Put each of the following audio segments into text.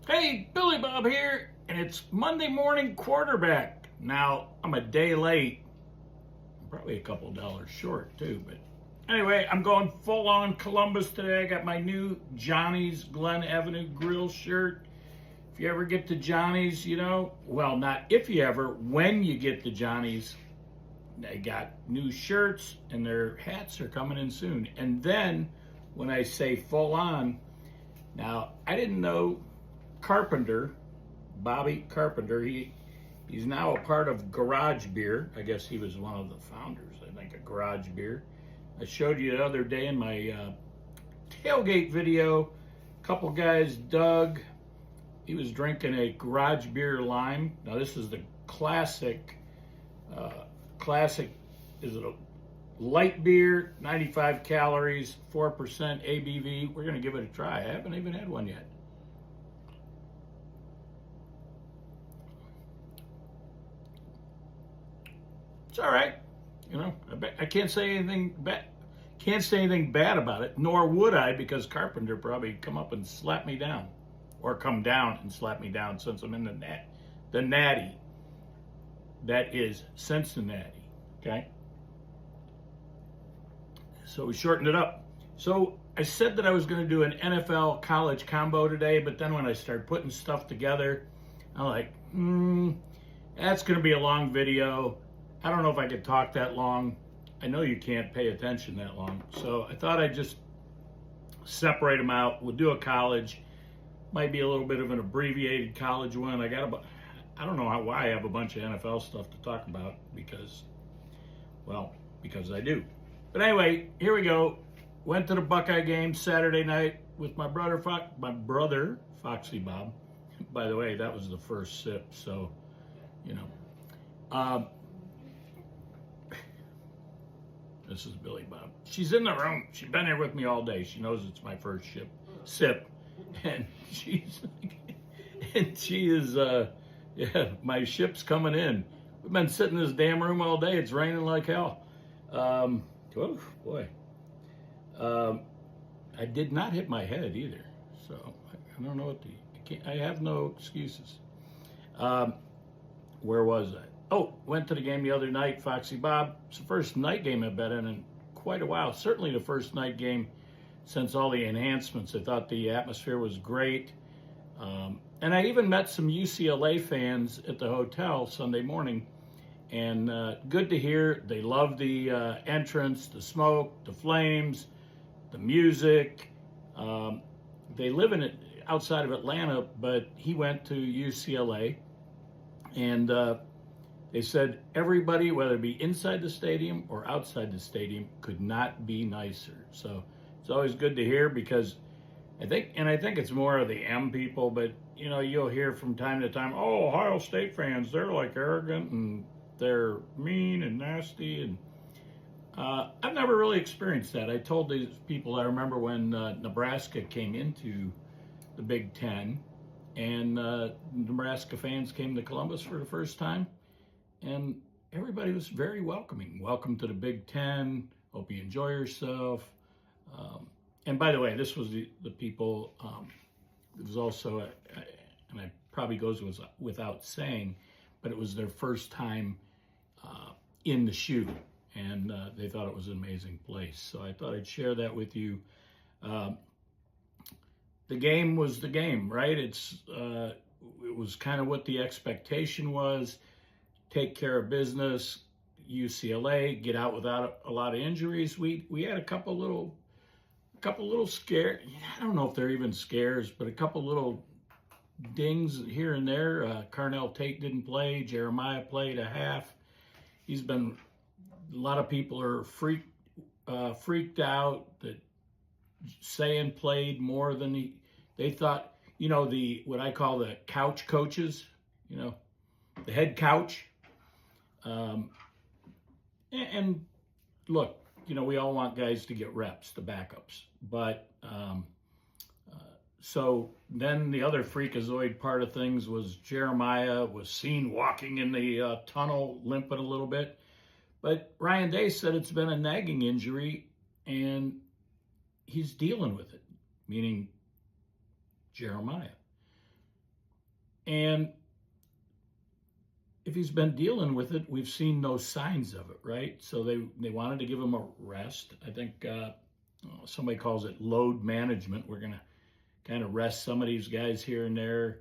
Hey, Billy Bob here, and it's Monday morning quarterback. Now, I'm a day late, probably a couple dollars short too, but anyway, I'm going full on Columbus today. I got my new Johnny's Glen Avenue Grill shirt. If you ever get to Johnny's, well, not if you ever, when you get to Johnny's, they got new shirts and their hats are coming in soon. And then when I say full on, now I didn't know Carpenter, Bobby Carpenter, he's now a part of Garage Beer. I guess he was one of the founders, I think, of Garage Beer. I showed you the other day in my tailgate video, a couple guys dug. He was drinking a Garage Beer Lime. Now this is the classic, is it a light beer, 95 calories, 4% ABV. We're gonna give it a try. I haven't even had one yet. It's all right. I can't say anything bad. Can't say anything bad about it, nor would I, because Carpenter probably come up and slap me down, or come down and slap me down since I'm in the Natty. That is Cincinnati. Okay. So we shortened it up. So I said that I was going to do an NFL college combo today, but then when I started putting stuff together, I'm like, that's going to be a long video. I don't know if I could talk that long. I know you can't pay attention that long. So I thought I'd just separate them out. We'll do a college. Might be a little bit of an abbreviated college one. I don't know why I have a bunch of NFL stuff to talk about because I do. But anyway, here we go. Went to the Buckeye game Saturday night with my brother Foxy Bob. By the way, that was the first sip, so this is Billy Bob. She's in the room. She's been here with me all day. She knows it's my first sip, and she is my ship's coming in. We've been sitting in this damn room all day. It's raining like hell. Oh boy. I did not hit my head either, so I don't know I have no excuses. Where was I? Oh, went to the game the other night, Foxy Bob. It's the first night game I've been in quite a while. Certainly the first night game since all the enhancements. I thought the atmosphere was great. And I even met some UCLA fans at the hotel Sunday morning. And good to hear. They love the entrance, the smoke, the flames, the music. They live outside of Atlanta, but he went to UCLA. And they said everybody, whether it be inside the stadium or outside the stadium, could not be nicer. So it's always good to hear because I think it's more of the M people, but you'll hear from time to time, oh, Ohio State fans, they're like arrogant and they're mean and nasty. And I've never really experienced that. I told these people, I remember when Nebraska came into the Big Ten, and Nebraska fans came to Columbus for the first time, and everybody was very welcoming. Welcome to the Big Ten. Hope you enjoy yourself. And by the way, this was the people. It was also, and it probably goes without saying, but it was their first time in the shoe, and they thought it was an amazing place. So I thought I'd share that with you. The game was the game, right? It was kind of what the expectation was. Take care of business. UCLA, get out without a lot of injuries. We had a couple little scare. I don't know if they're even scares, but a couple little dings here and there. Carnell Tate didn't play. Jeremiah played a half. A lot of people are freaked out that Sayin played more than they thought. What I call the couch coaches, the head couch. And look, we all want guys to get reps, the backups. But so then the other freakazoid part of things was Jeremiah was seen walking in the tunnel, limping a little bit. But Ryan Day said it's been a nagging injury, and he's dealing with it, meaning Jeremiah. And if he's been dealing with it, we've seen no signs of it, right? So they wanted to give him a rest. I think somebody calls it load management. We're going to kind of rest some of these guys here and there.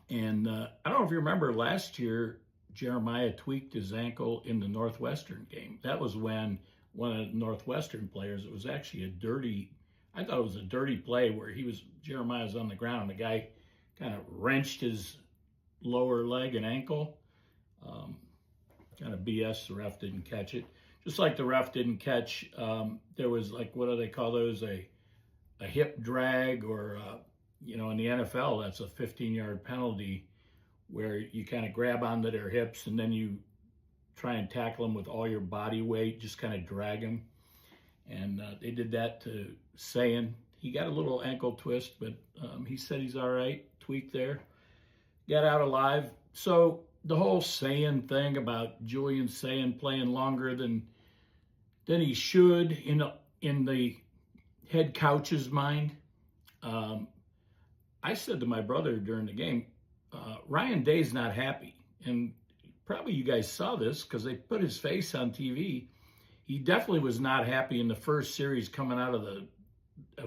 And I don't know if you remember last year, Jeremiah tweaked his ankle in the Northwestern game. That was when one of the Northwestern players, it was actually I thought it was a dirty play where Jeremiah's on the ground. And the guy kind of wrenched his lower leg and ankle. Kind of BS, the ref didn't catch it. Just like the ref didn't catch, there was like, what do they call those? A hip drag, or, in the NFL, that's a 15-yard penalty where you kind of grab onto their hips and then you try and tackle them with all your body weight, just kind of drag them. And they did that to Sayin. He got a little ankle twist, but he said he's all right, tweaked there. Got out alive. So the whole Sayin thing about Julian Sayin playing longer than he should in the head coach's mind. I said to my brother during the game, Ryan Day's not happy. And probably you guys saw this because they put his face on TV. He definitely was not happy in the first series coming out of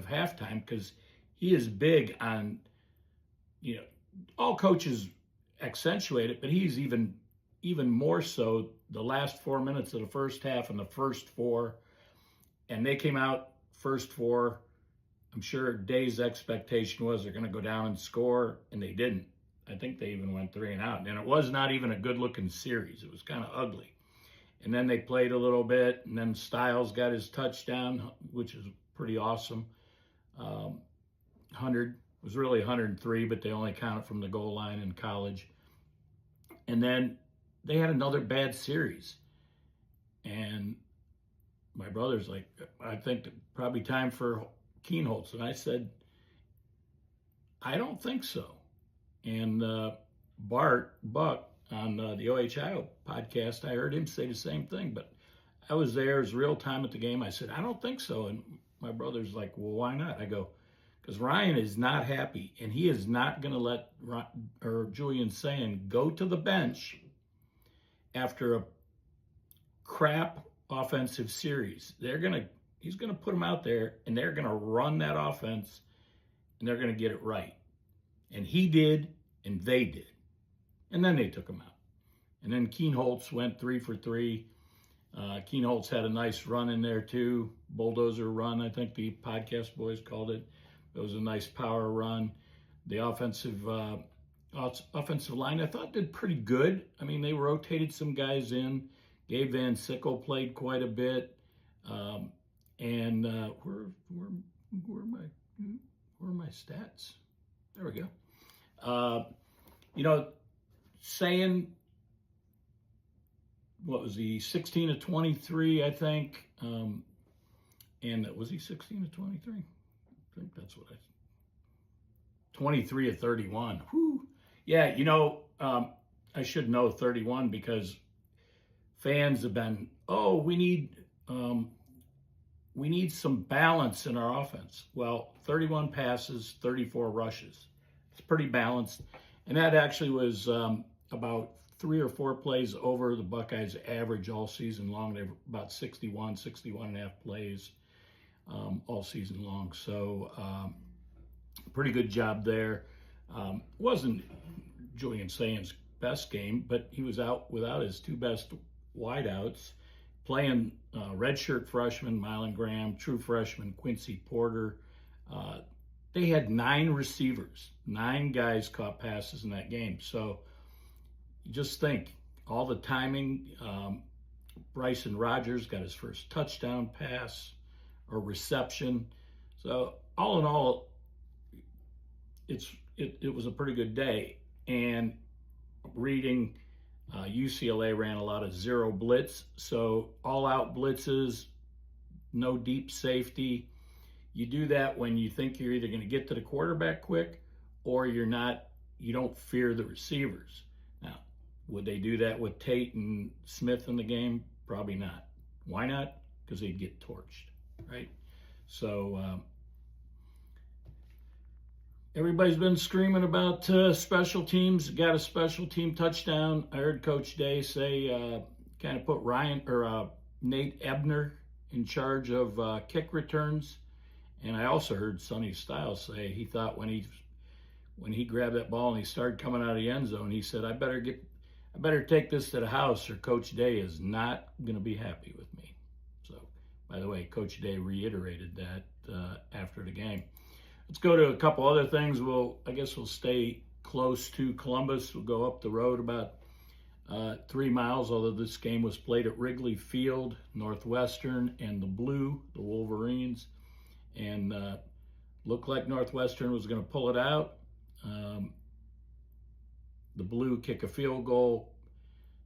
halftime, because he is big on, all coaches accentuate it, but he's even more so the last 4 minutes of the first half and the first four. And they came out first four. I'm sure Day's expectation was they're going to go down and score, and they didn't. I think they even went 3 and out. And it was not even a good-looking series. It was kind of ugly. And then they played a little bit, and then Styles got his touchdown, which is pretty awesome. 100 was really 103, but they only counted from the goal line in college. And then they had another bad series. And my brother's like, I think probably time for Kienholz. And I said, I don't think so. And Buck on the OHIO podcast, I heard him say the same thing. But I was there, it was real time at the game. I said, I don't think so. And my brother's like, well, why not? I go, because Ryan is not happy, and he is not going to let Julian Sayin go to the bench after a crap offensive series. He's going to put him out there, and they're going to run that offense, and they're going to get it right. And he did, and they did. And then they took him out. And then Kienholz went 3 for 3. Kienholz had a nice run in there too. Bulldozer run, I think the podcast boys called it. It was a nice power run. The offensive line, I thought, did pretty good. I mean, they rotated some guys in. Gabe Van Sickle played quite a bit. Where are my stats? There we go. Sayin, what was he, 16 of 23, I think. And was he 16 of 23? I think that's what 23 of 31. Whew. Yeah, I should know 31 because fans have been, we need some balance in our offense. Well, 31 passes, 34 rushes. It's pretty balanced. And that actually was about 3 or 4 plays over the Buckeyes' average all season long. They were about 61 and a half plays all season long. So pretty good job there. Wasn't Julian Sayin's best game, but he was out without his 2 best wideouts, playing redshirt freshman Mylan Graham, true freshman Quincy Porter. They had 9 receivers. 9 guys caught passes in that game. So you just think, all the timing. Bryson Rogers got his first touchdown pass or reception. So all in all, it was a pretty good day. And reading, UCLA ran a lot of zero blitz. So all out blitzes, no deep safety. You do that when you think you're either going to get to the quarterback quick or you don't fear the receivers. Now, would they do that with Tate and Smith in the game? Probably not. Why not? Because they'd get torched, right? So Everybody's been screaming about special teams. Got a special team touchdown. I heard Coach Day say kind of put Nate Ebner in charge of kick returns, and I also heard Sonny Styles say he thought when he grabbed that ball and he started coming out of the end zone, he said, I better take this to the house or Coach Day is not going to be happy with me. So, by the way, Coach Day reiterated that after the game. Let's go to a couple other things. I guess we'll stay close to Columbus. We'll go up the road about 3 miles, although this game was played at Wrigley Field. Northwestern and the Blue, the Wolverines, and looked like Northwestern was going to pull it out. The Blue kick a field goal.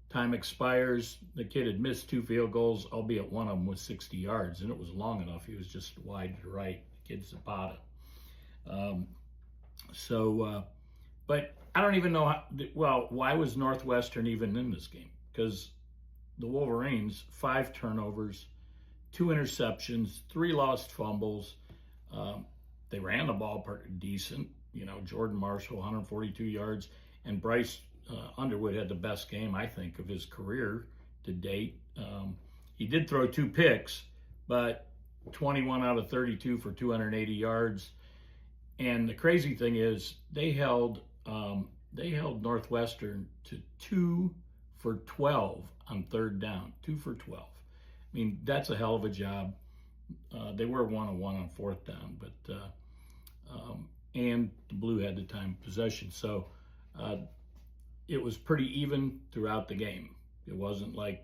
Time expires. The kid had missed 2 field goals, albeit one of them was 60 yards, and it was long enough. He was just wide to right. The kid Zapata. But I don't even know why was Northwestern even in this game? Because the Wolverines, 5 turnovers, 2 interceptions, 3 lost fumbles. They ran the ball pretty decent. Jordan Marshall, 142 yards, and Bryce Underwood had the best game, I think, of his career to date. He did throw 2 picks, but 21 out of 32 for 280 yards. And the crazy thing is they held Northwestern to 2 for 12 on 3rd down. 2 for 12. I mean, that's a hell of a job. They were 1-1 on 4th down, but and the Blue had the time of possession. So it was pretty even throughout the game. It wasn't like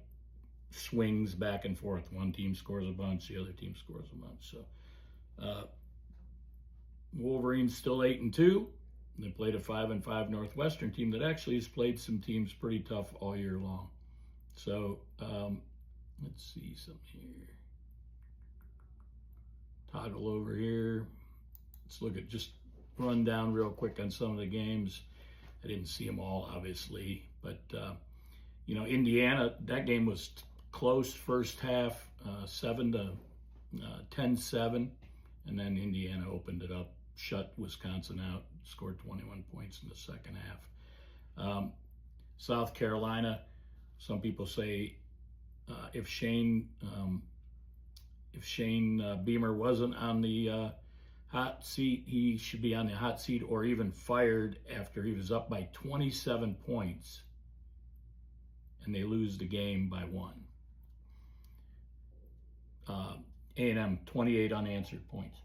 swings back and forth. One team scores a bunch, the other team scores a bunch. So Wolverines still 8-2. They played a 5-5 Northwestern team that actually has played some teams pretty tough all year long. So let's see something here. Toggle over here. Let's look at just run down real quick on some of the games. I didn't see them all, obviously, but Indiana, that game was close first half, 10-7, and then Indiana opened it up, shut Wisconsin out, scored 21 points in the second half. South Carolina, some people say if Shane Beamer wasn't on the hot seat, he should be on the hot seat or even fired after he was up by 27 points and they lose the game by 1. A&M, 28 unanswered points.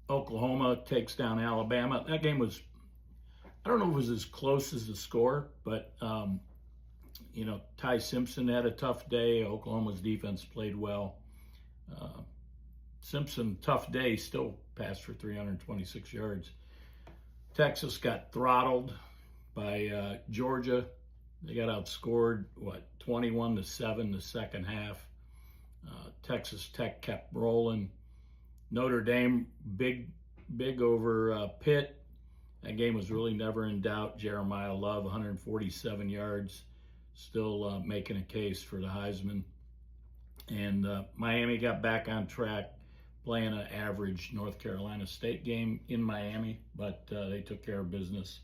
Oklahoma takes down Alabama. That game was, I don't know if it was as close as the score, but Ty Simpson had a tough day. Oklahoma's defense played well. Simpson, tough day, still passed for 326 yards. Texas got throttled by Georgia. They got outscored, 21-7 the second half. Texas Tech kept rolling. Notre Dame, big over Pitt. That game was really never in doubt. Jeremiah Love, 147 yards, still making a case for the Heisman. And Miami got back on track, playing an average North Carolina State game in Miami, but they took care of business,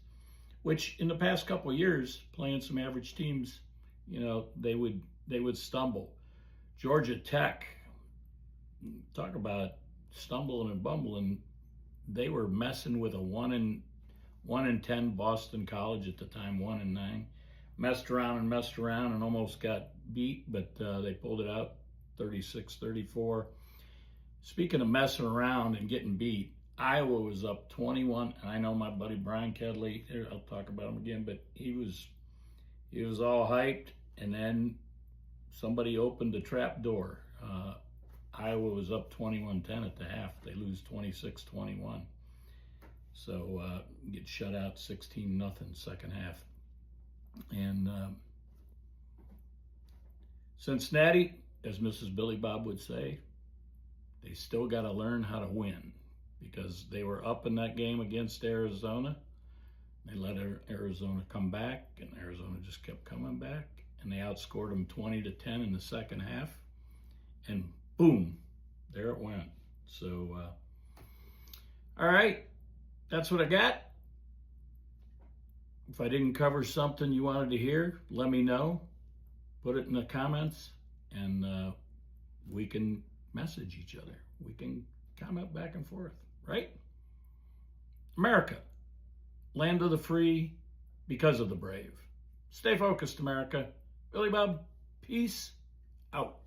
which in the past couple of years, playing some average teams, they would stumble. Georgia Tech, talk about stumbling and bumbling. They were messing with a 1-10 Boston College at the time, 1-9. Messed around and almost got beat, but they pulled it out, 36-34. Speaking of messing around and getting beat, Iowa was up 21, and I know my buddy Brian Kedley, I'll talk about him again, but he was all hyped, and then somebody opened the trap door. Iowa was up 21-10 at the half. They lose 26-21. So get shut out 16-0 second half. And Cincinnati, as Mrs. Billy Bob would say, they still got to learn how to win, because they were up in that game against Arizona. They let Arizona come back, and Arizona just kept coming back, and they outscored them 20-10 in the second half, and boom, there it went. So All right, that's what I got. If I didn't cover something you wanted to hear, let me know. Put it in the comments, and we can message each other. We can comment back and forth, right? America, land of the free because of the brave. Stay focused, America. Billy Bob, peace out.